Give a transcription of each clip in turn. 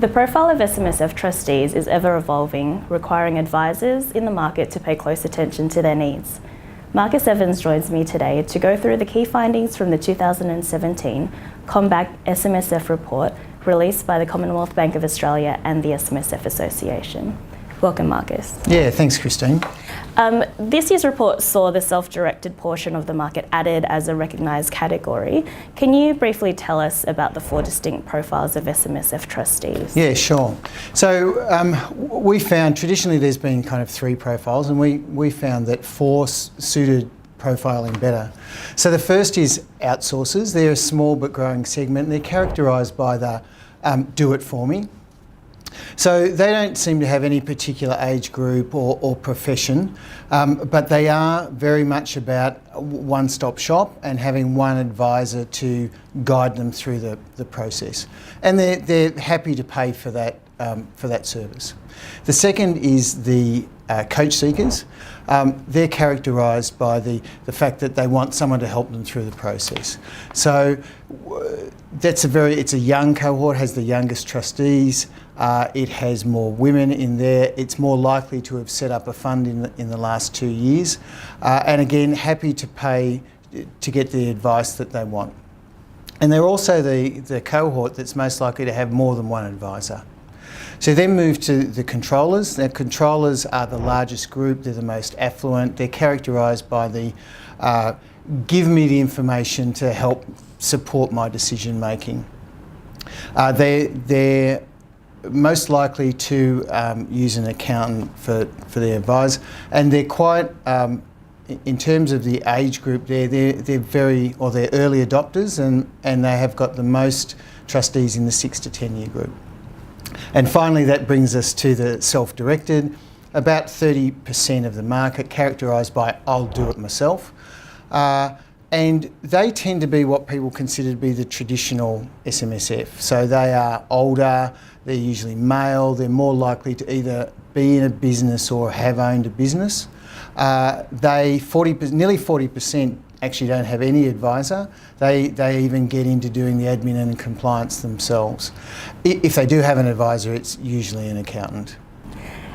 The profile of SMSF trustees is ever evolving, requiring advisors in the market to pay close attention to their needs. Marcus Evans joins me today to go through the key findings from the 2017 CommBank SMSF Report released by the Commonwealth Bank of Australia and the SMSF Association. Welcome, Marcus. Yeah, thanks, Christine. This year's report saw the self-directed portion of the market added as a recognised category. Can you briefly tell us about the four distinct profiles of SMSF trustees? Yeah, sure. So we found traditionally there's been kind of three profiles, and we found that four suited profiling better. So the first is outsourcers. They're a small but growing segment. They're characterised by the do it for me. So they don't seem to have any particular age group or profession, but they are very much about one-stop shop and having one advisor to guide them through the process. And they're happy to pay for that service. The second is the coach seekers. They're characterised by the fact that they want someone to help them through the process. So it's a young cohort, has the youngest trustees. It has more women in there. It's more likely to have set up a fund in the last 2 years. And again, happy to pay to get the advice that they want. And they're also the cohort that's most likely to have more than one advisor. So then move to the controllers. The controllers are the largest group. They're the most affluent. They're characterised by the give me the information to help support my decision making. They're most likely to use an accountant for their advice, and they're quite, in terms of the age group, they're early adopters, and they have got the most trustees in the 6 to 10 year group. And finally, that brings us to the self-directed, about 30% of the market, characterised by I'll do it myself. And they tend to be what people consider to be the traditional SMSF. So they are older, they're usually male, they're more likely to either be in a business or have owned a business. Nearly 40% actually don't have any advisor. They even get into doing the admin and compliance themselves. If they do have an advisor, it's usually an accountant.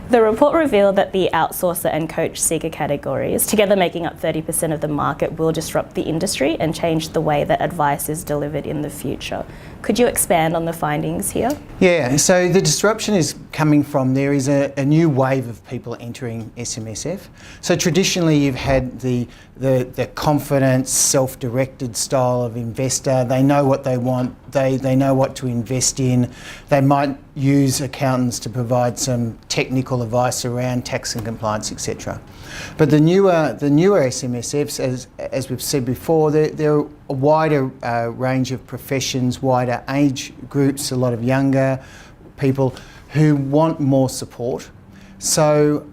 The report revealed that the outsourcer and coach seeker categories, together making up 30% of the market, will disrupt the industry and change the way that advice is delivered in the future. Could you expand on the findings here? Yeah, so the disruption is coming from, there is a new wave of people entering SMSF. So traditionally you've had the confident, self-directed style of investor. They know what they want, they know what to invest in. They might use accountants to provide some technical advice around tax and compliance, etc. But the newer SMSFs, as we've said before, they're a wider range of professions, wider age groups, a lot of younger people who want more support. So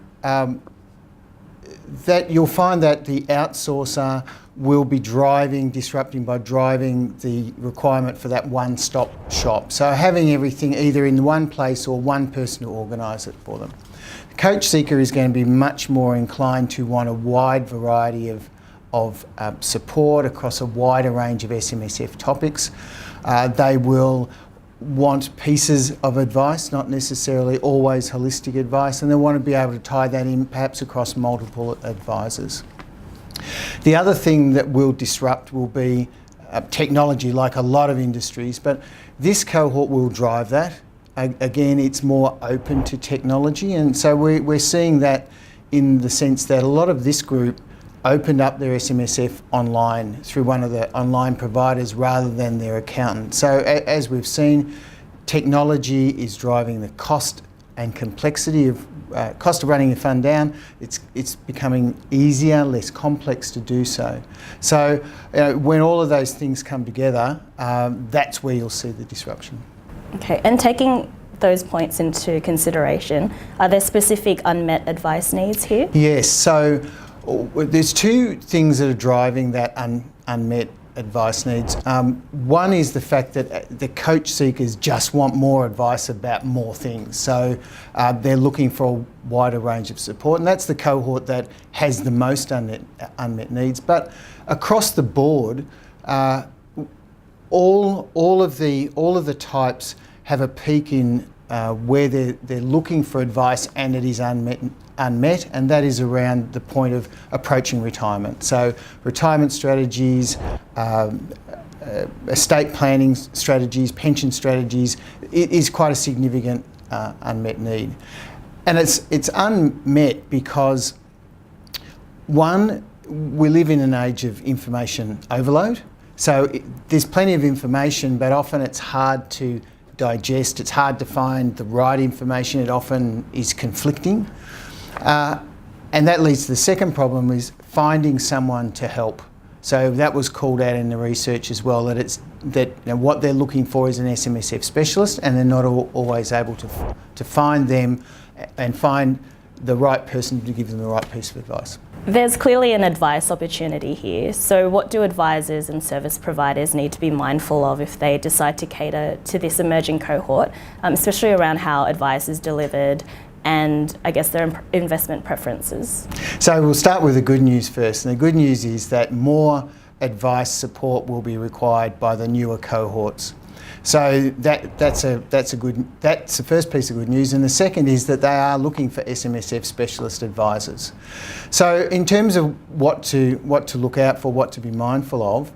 that you'll find that the outsourcer will be disrupting by driving the requirement for that one-stop shop. So having everything either in one place or one person to organise it for them. The coach seeker is going to be much more inclined to want a wide variety of support across a wider range of SMSF topics. They will want pieces of advice, not necessarily always holistic advice, and they want to be able to tie that in perhaps across multiple advisors. The other thing that will disrupt will be technology, like a lot of industries, but this cohort will drive that. Again, it's more open to technology, and so we're seeing that in the sense that a lot of this group opened up their SMSF online through one of the online providers rather than their accountant. So as we've seen, technology is driving the cost and complexity of cost of running a fund down. It's becoming easier, less complex to do so. So when all of those things come together, that's where you'll see the disruption. Okay, and taking those points into consideration, are there specific unmet advice needs here? Yes, so there's two things that are driving that unmet advice needs. One is the fact that the coach seekers just want more advice about more things. So they're looking for a wider range of support, and that's the cohort that has the most unmet needs. But across the board, all of the types have a peak in where they're looking for advice and it is unmet, and that is around the point of approaching retirement. So retirement strategies, estate planning strategies, pension strategies, it is quite a significant unmet need. And it's unmet because, one, we live in an age of information overload. So there's plenty of information, but often it's hard to digest, it's hard to find the right information, it often is conflicting. And that leads to the second problem, is finding someone to help. So that was called out in the research as well, that what they're looking for is an SMSF specialist, and they're not always able to find them and find the right person to give them the right piece of advice. There's clearly an advice opportunity here. So what do advisors and service providers need to be mindful of if they decide to cater to this emerging cohort, especially around how advice is delivered and I guess their investment preferences? So we'll start with the good news first. And the good news is that more advice support will be required by the newer cohorts. So that's the first piece of good news. And the second is that they are looking for SMSF specialist advisors. So in terms of what to look out for, what to be mindful of,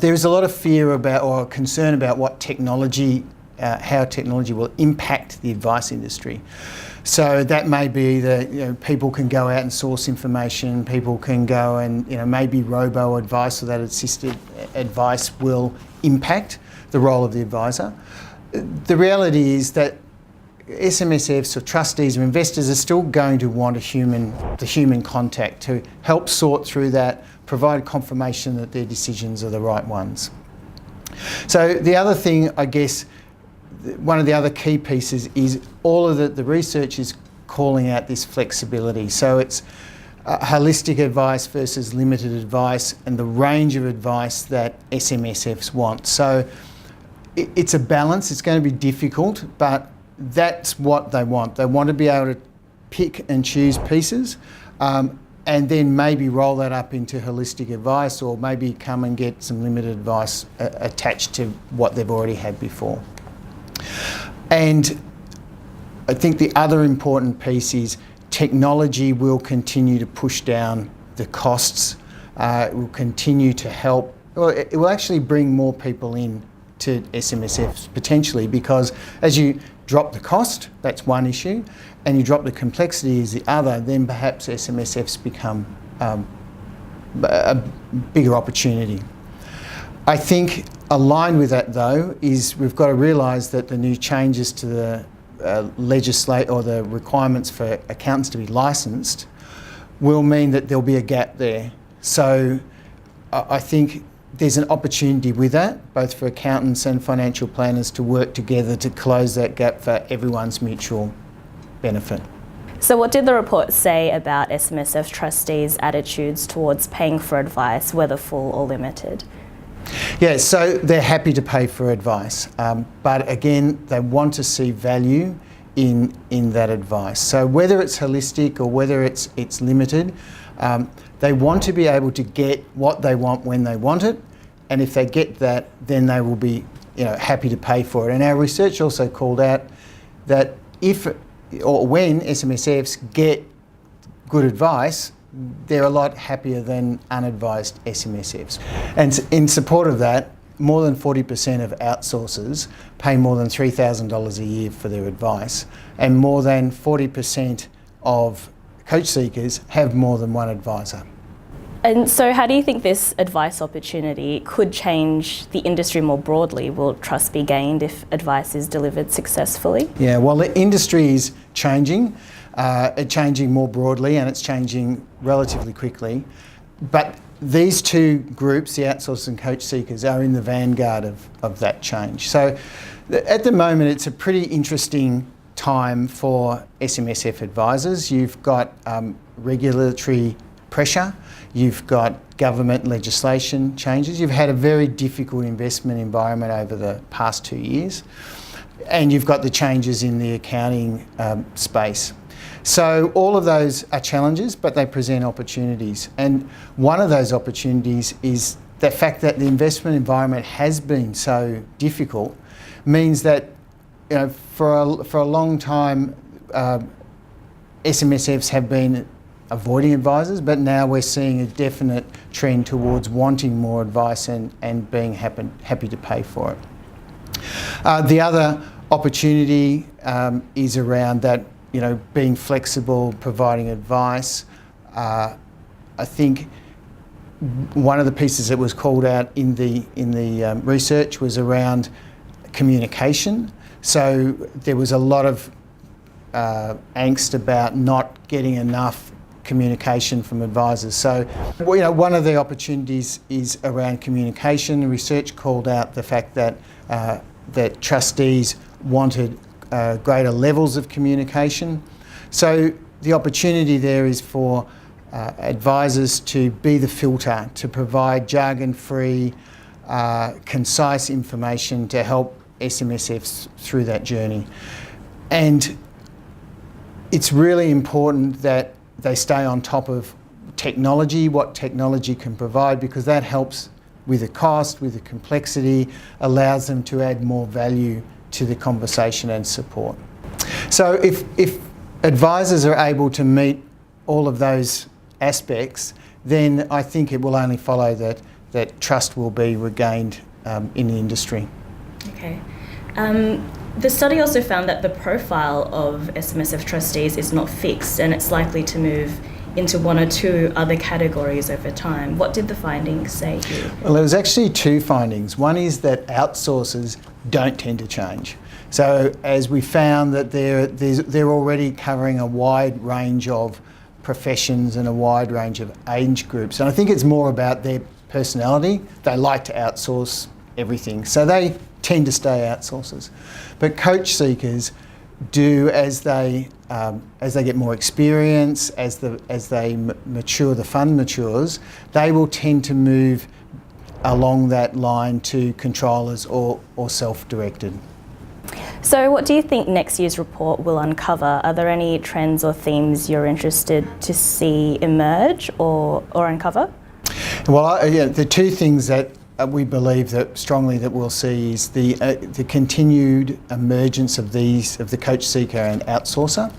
there is a lot of fear about or concern about what technology, how technology will impact the advice industry. So that may be that people can go out and source information, people can go and maybe robo-advice or that assisted advice will impact the role of the advisor. The reality is that SMSFs or trustees or investors are still going to want the human contact to help sort through that, provide confirmation that their decisions are the right ones. So the other thing, I guess, one of the other key pieces is all of the research is calling out this flexibility. So it's holistic advice versus limited advice and the range of advice that SMSFs want. So it's a balance. It's going to be difficult, but that's what they want. They want to be able to pick and choose pieces and then maybe roll that up into holistic advice, or maybe come and get some limited advice attached to what they've already had before. And I think the other important piece is technology will continue to push down the costs. It will continue to help. Well, it will actually bring more people in to SMSFs potentially, because as you drop the cost, that's one issue, and you drop the complexity is the other, then perhaps SMSFs become a bigger opportunity. I think aligned with that though is we've got to realise that the new changes to the the requirements for accountants to be licensed will mean that there'll be a gap there. So I think there's an opportunity with that, both for accountants and financial planners to work together to close that gap for everyone's mutual benefit. So what did the report say about SMSF trustees' attitudes towards paying for advice, whether full or limited? Yeah, so they're happy to pay for advice, but again, they want to see value in that advice. So whether it's holistic or whether it's limited, they want to be able to get what they want when they want it, and if they get that, then they will be happy to pay for it. And our research also called out that if or when SMSFs get good advice, they're a lot happier than unadvised SMSFs. And in support of that, more than 40% of outsourcers pay more than $3,000 a year for their advice, and more than 40% of coach seekers have more than one advisor. And so how do you think this advice opportunity could change the industry more broadly? Will trust be gained if advice is delivered successfully? Yeah, well, the industry is changing. It's changing more broadly, and it's changing relatively quickly. But these two groups, the outsourcers and coach seekers, are in the vanguard of that change. So at the moment, it's a pretty interesting time for SMSF advisors. You've got regulatory pressure, you've got government legislation changes, you've had a very difficult investment environment over the past 2 years, and you've got the changes in the accounting space. So all of those are challenges, but they present opportunities. And one of those opportunities is the fact that the investment environment has been so difficult means that for a long time, SMSFs have been avoiding advisors, but now we're seeing a definite trend towards wanting more advice and being happy to pay for it. The other opportunity is around that, being flexible, providing advice. I think one of the pieces that was called out in the research was around communication. So there was a lot of angst about not getting enough communication from advisors. So, one of the opportunities is around communication. Research called out the fact that that trustees wanted greater levels of communication. So the opportunity there is for advisors to be the filter, to provide jargon-free, concise information to help SMSFs through that journey. And it's really important that they stay on top of technology, what technology can provide, because that helps with the cost, with the complexity, allows them to add more value to the conversation and support. So if advisors are able to meet all of those aspects, then I think it will only follow that trust will be regained in the industry. Okay. The study also found that the profile of SMSF trustees is not fixed and it's likely to move into one or two other categories over time. What did the findings say here? Well, there was actually two findings. One is that outsourcers don't tend to change. So as we found that they're already covering a wide range of professions and a wide range of age groups. And I think it's more about their personality. They like to outsource everything. So they tend to stay outsourcers. But coach seekers do, as they get more experience, as they mature, the fund matures, they will tend to move along that line to controllers or self-directed. So what do you think next year's report will uncover? Are there any trends or themes you're interested to see emerge or uncover? Well, the two things that we believe that strongly that we'll see is the continued emergence of the coach seeker and outsourcer,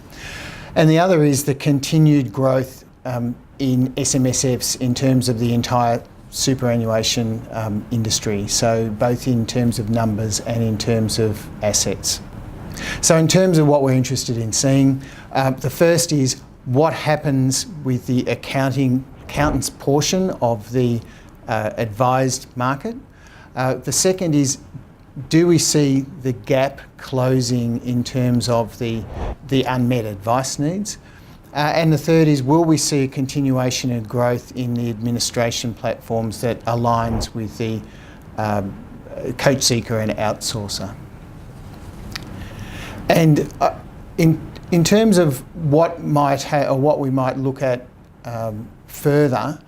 and the other is the continued growth in SMSFs in terms of the entire superannuation industry. So both in terms of numbers and in terms of assets. So in terms of what we're interested in seeing, the first is what happens with the accountants portion of the advised market. The second is, do we see the gap closing in terms of the unmet advice needs? And the third is, will we see a continuation of growth in the administration platforms that aligns with the coach seeker and outsourcer? And in terms of what we might look at further,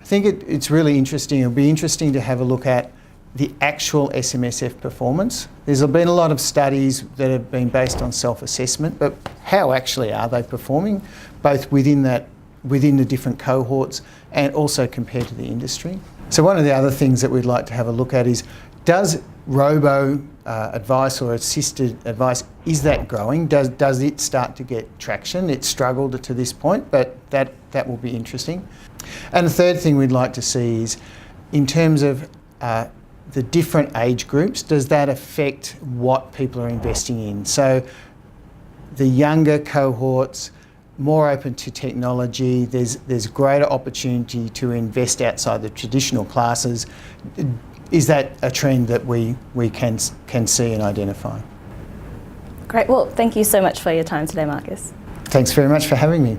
I think it's really interesting. It'll be interesting to have a look at the actual SMSF performance. There's been a lot of studies that have been based on self-assessment, but how actually are they performing, both within the different cohorts and also compared to the industry? So one of the other things that we'd like to have a look at is, does robo advice or assisted advice, is that growing? Does it start to get traction? It's struggled to this point, but that will be interesting. And the third thing we'd like to see is, in terms of the different age groups, does that affect what people are investing in? So the younger cohorts, more open to technology, there's greater opportunity to invest outside the traditional classes. Is that a trend that we can see and identify? Great. Well, thank you so much for your time today, Marcus. Thanks very much for having me.